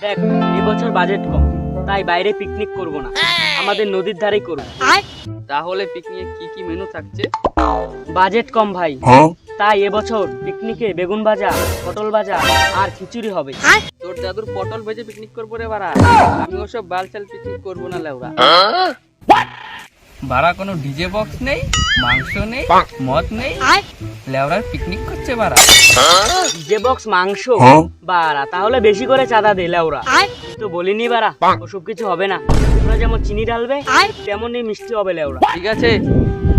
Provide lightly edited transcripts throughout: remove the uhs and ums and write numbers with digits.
দেখ এবছর বাজেট কম, তাই বাইরে পিকনিক করব না, আমাদের নদীর ধারেই করব। তাহলে পিকনিকে কি কি মেনু থাকছে? বাজেট কম ভাই, তাই এবছর পিকনিকে বেগুন ভাজা, পটল ভাজা আর খিচুড়ি হবে। তোর দাদুর পটল ভেজে পিকনিক করবো রে বাড়া। আমি ওসব বালচাল পিকনিক করবো না লেওরা। বাড়া কোনো ডিজে বক্স নেই, মাংস নেই, মদ নেই, লেওরার পিকনিক করছে বাড়া। যে বক্স মাংস বাড়া, তাহলে বেশি করে চাঁদা দে লেওরা। তো বলিনি বাড়া, ওসব কিছু হবে না। তোরা যেমন চিনি ঢালবে তেমনই মিষ্টি হবে লেওরা। ঠিক আছে,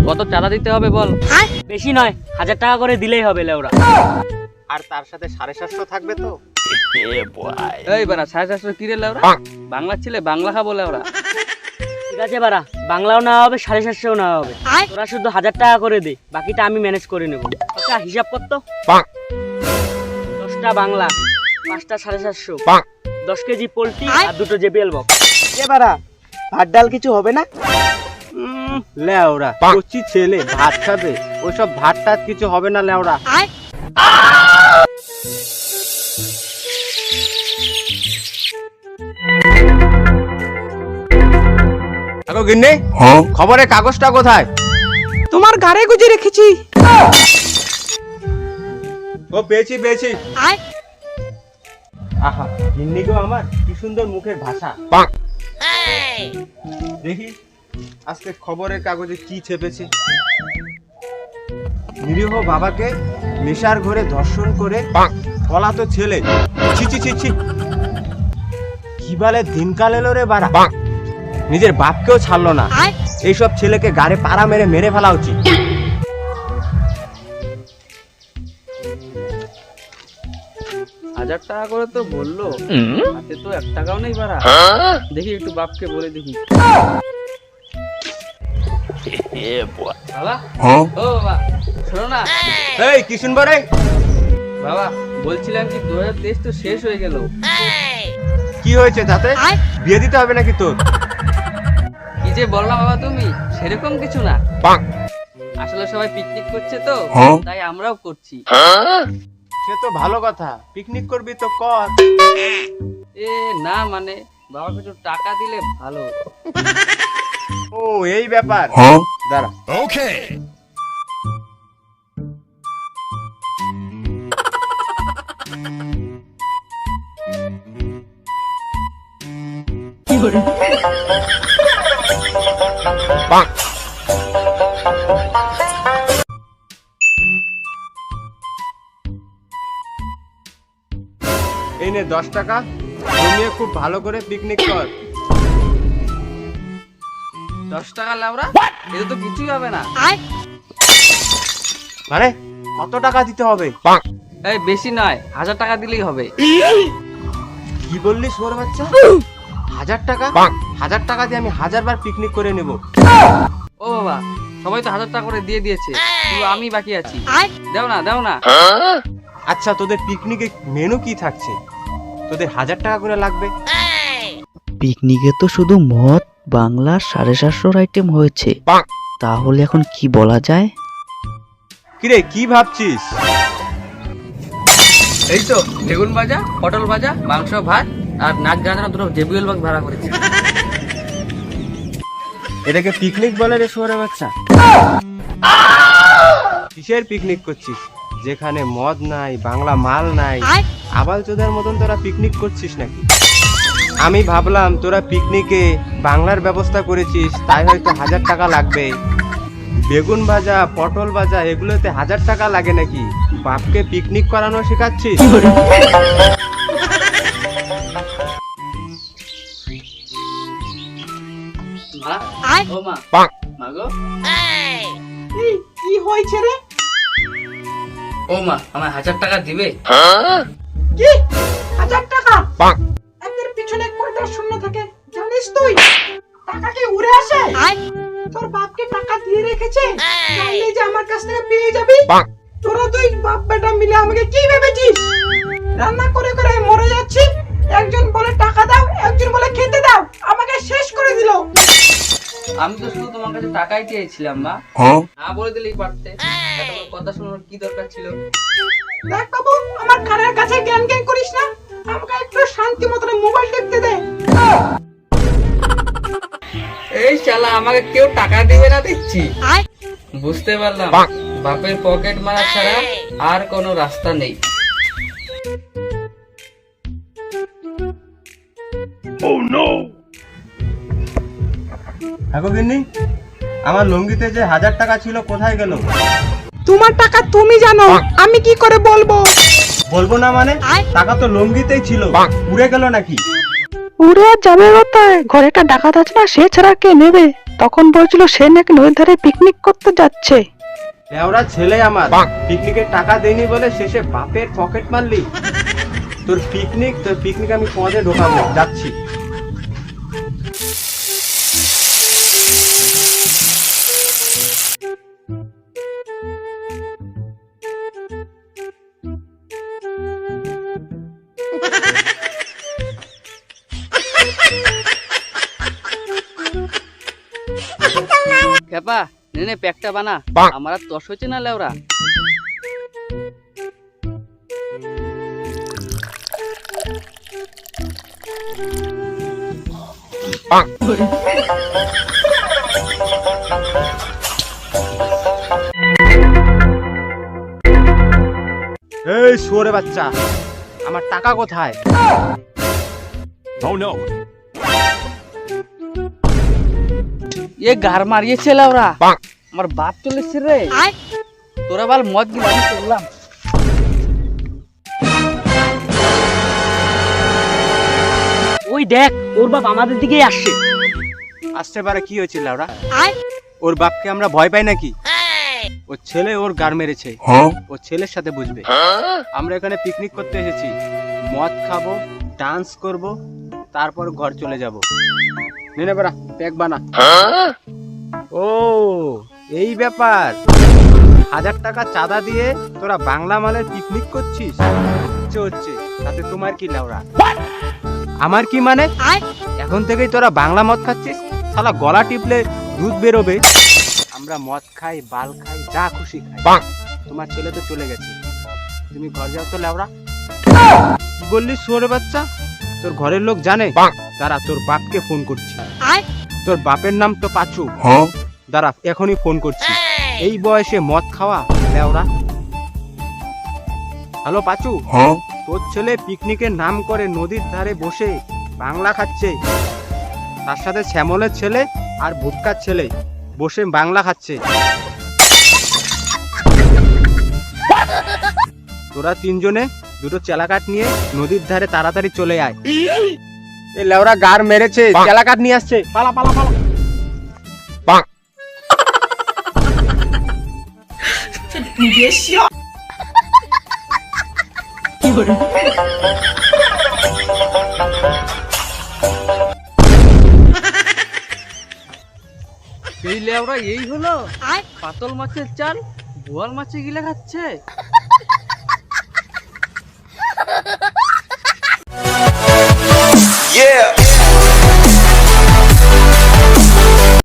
কত চাঁদা দিতে হবে বল? বেশি নয়, 1000 টাকা করে দিলেই হবে লেওরা। আর তার সাথে 750 থাকবে তো? এই বাড়া 750 কি রে লেওরা? বাংলা ছেলে বাংলা খাবো লেওরা। ঠিক আছে বাড়া, বাংলাও নেওয়া হবে, 750 নেওয়া হবে। তোরা শুধু 1000 টাকা করে দে, বাকিটা আমি ম্যানেজ করে নেবো। আচ্ছা হিসাব করতো, 10টা বাংলা, 5টা 750, 10 কেজি পোল্ট্রি আর 2টো জেবিএল বক্স। এবারা ভাত ডাল কিছু হবে না? লেওরা কচি ছেলে ভাত খাবে, ওসব ভাত টাত কিছু হবে না লেওরা। আগো গিন্নি, খবরের কাগজটা কোথায়? তোমার ঘরে গুজে রেখেছি। ও পেয়েছি পেয়েছি। আহা গিন্নি গো আমার, কি সুন্দর মুখের ভাষা। দেখি আজকে খবরের কাগজে কি ছেপেছে। নিরীহ বাবাকে নেশার ঘরে ধর্ষণ করে পলাতো ছেলে। ছি ছি ছি ছি, কি বলে দিনকাল এলো রে বাড়া। নিজের বাপকেও ছাড়লো না, এইসব ছেলেকে গাড়ে পাড়া মেরে মেরে ফেলা উচিত। 1000 টাকা করে তো বললো, হাতে তো 1 টাকাও নেই বাড়া। দেখি একটু বাপকে বলে দেখি। বাবা, ও বাবা শোনো না। এই কি শুনবো রে? বাবা বলছিলাম কি 2023 তো শেষ হয়ে গেল। কি হয়েছে তাতে? বিয়ে দিতে হবে নাকি তোর? কি যে বললা বাবা তুমি, সেরকম কিছু না। আসলে সবাই পিকনিক করছে তো, তাই আমরাও করছি। সে তো ভালো কথা, পিকনিক করবি তো কর। এ না মানে বাবা কিছু টাকা দিলে ভালো। ও এই ব্যাপার, দাঁড়া। ওকে এই নে 10 টাকা, জমিয়ে খুব ভালো করে পিকনিক কর। 10 টাকা লাউরা, এটা তো কিছুই হবে না। মানে কত টাকা দিতে হবে? এই বেশি নয়, 1000 টাকা দিলেই হবে। কি বললি সোর বাচ্চা? 1000 টাকা? 1000 টাকা দিয়ে আমি 1000 বার পিকনিক করে নেব। ও বাবা, সবাই তো 1000 টাকা করে দিয়ে দিয়েছে, শুধু আমি বাকি আছি। দাও না দাও না। আচ্ছা তোদের পিকনিকে মেনু কি থাকছে? তোদের 1000 টাকা করে লাগবে। পিকনিকে তো শুধু মদ, বাংলার 750 আইটেম হয়েছে, তাহলে এখন কি বলা যায়? কিরে কি ভাবছিস? এই তো বেগুন ভাজা, পটল ভাজা, মাংস ভাত আর নাচ গানের দুটো জেবিএল বক্স ভাড়া করেছি। এটাকে পিকনিক বলে রে সোরে বাচ্চা? কিসের পিকনিক করছিস যেখানে মদ নাই, বাংলা মাল নাই? আবাল চোদার মতন তোরা পিকনিক করছিস নাকি? আমি ভাবলাম তোরা পিকনিকে বাংলার ব্যবস্থা করেছিস, তাই হয়তো 1000 টাকা লাগবে। বেগুন ভাজা, পটল ভাজা এগুলোতে 1000 টাকা লাগে নাকি? বাপকে পিকনিক করানো শেখাচ্ছিস? মা, ও মা, মা গো। কি হয়েছে রে? ও মা, আমার 1000 টাকা দিবে? কি 1000 টাকা? একের পিছনে কয়টা শূন্য থাকে জানিস তুই? টাকা কি উড়ে আসে? তোর বাপকে টাকা দিয়ে রেখেছে, চাইলে যে আমার কাছ থেকে পেয়ে যাবি। তোরা দুই বাপ বেটা মিলে আমাকে কি ভেবেছিস? রান্না করে করে মরে যাচ্ছি, একজন বলে টাকা দাও, একজন বলে খেতে দাও, আমাকে শেষ করে দিল। আমি তো শুধু তোমার কাছে টাকাই চেয়েছিলাম মা, না বলে দিলেই পারতে। এত বড় কথা শোনার কি দরকার ছিল? দেখ বাবু, আমার কানের কাছে জ্ঞান জ্ঞান করিস না, আমাকে একটু শান্তি মতন মোবাইল দেখতে দে। এই শালা, আমাকে কেউ টাকা দিবে না দেখছি। বুঝতে পারলাম বাপের পকেট মারা ছাড়া আর কোনো রাস্তা নেই। হ্যাঁ গো গিন্নি, আমার লুঙ্গিতে যে 1000 টাকা ছিল কোথায় গেল? তোমার টাকা তুমি জানো, আমি কি করে বলবো? বলবো না মানে? টাকা তো লুঙ্গিতেই ছিল, উড়ে গেল নাকি? উড়ে আর যাবে কোথায়? ঘরে একটা ডাকাত আছে না, সে ছাড়া কে নেবে? তখন বলছিল সে নাকি নদীর ধারে পিকনিক করতে যাচ্ছে। ওরা ছেলে আমার পিকনিকের টাকা দেয়নি বলে শেষে বাপের পকেট মারলি। তোর পিকনিক আমি পদে ঢোকাবো, যাচ্ছি। খেপা, নে প্যাকটা বানা, আমার আর তস হচ্ছে না লেওরা। এই শুয়োরে বাচ্চা, আমার টাকা কোথায়? এ গার মারিয়েছে লেওরা, আমার বাপ চলেছে রে। তোরা বাল মদ গিলা, আমি চললাম। ওই দেখ, ওর বাপ আমাদের দিকেই আসছে। আসতে পারে, কি হয়েছিল ওরা? ওর বাপকে আমরা ভয় পাই নাকি? ওর ছেলে ওর গার মেরেছে, ওর ছেলের সাথে বুঝবে। আমরা এখানে পিকনিক করতে এসেছি, মদ খাবো, ডান্স করব, তারপর ঘর চলে যাব। নে বেড়া, প্যাক বানা। ও এই ব্যাপার, 1000 টাকা চাঁদা দিয়ে তোরা বাংলা মালের পিকনিক করছিস? হচ্ছে তাতে তোমার কি লাউরা? আমার কি মানে? এখন থেকেই তোরা বাংলা মদ খাচ্ছিস? শালা গলা টিপলে দুধ বেরোবে। আমরা মদ খাই, বাল খাই, যা খুশি খাই। তোমার ছেলে তো চলে গেছে, তুমি ঘর যাও তো লাউরা। কি বললি শুয়োরের বাচ্চা? তোর ঘরের লোক জানে? দাঁড়া, তোর বাপকে ফোন করছি। তোর বাপের নাম তো পাঁচু। দাঁড়া, এখনই ফোন করছি। এই বয়সে মদ খাওয়া লাউরা? হ্যালো পাঁচু, তোর ছেলে পিকনিকের নাম করে নদীর ধারে বসে বাংলা খাচ্ছে, তার সাথে শ্যামলের ছেলে আর ভুটকার ছেলে বসে বাংলা খাচ্ছে। তোরা তিনজনে দুটো চেলাকাঠ নিয়ে নদীর ধারে তাড়াতাড়ি চলে আয়। এই লেওরা গার মেরেছে, চেলাকাঠ নিয়ে আসছে, পালা পালা পালা। এই লেওরা এই হলো পাতল মাছের চাল, বোয়াল মাছে গিলে খাচ্ছে।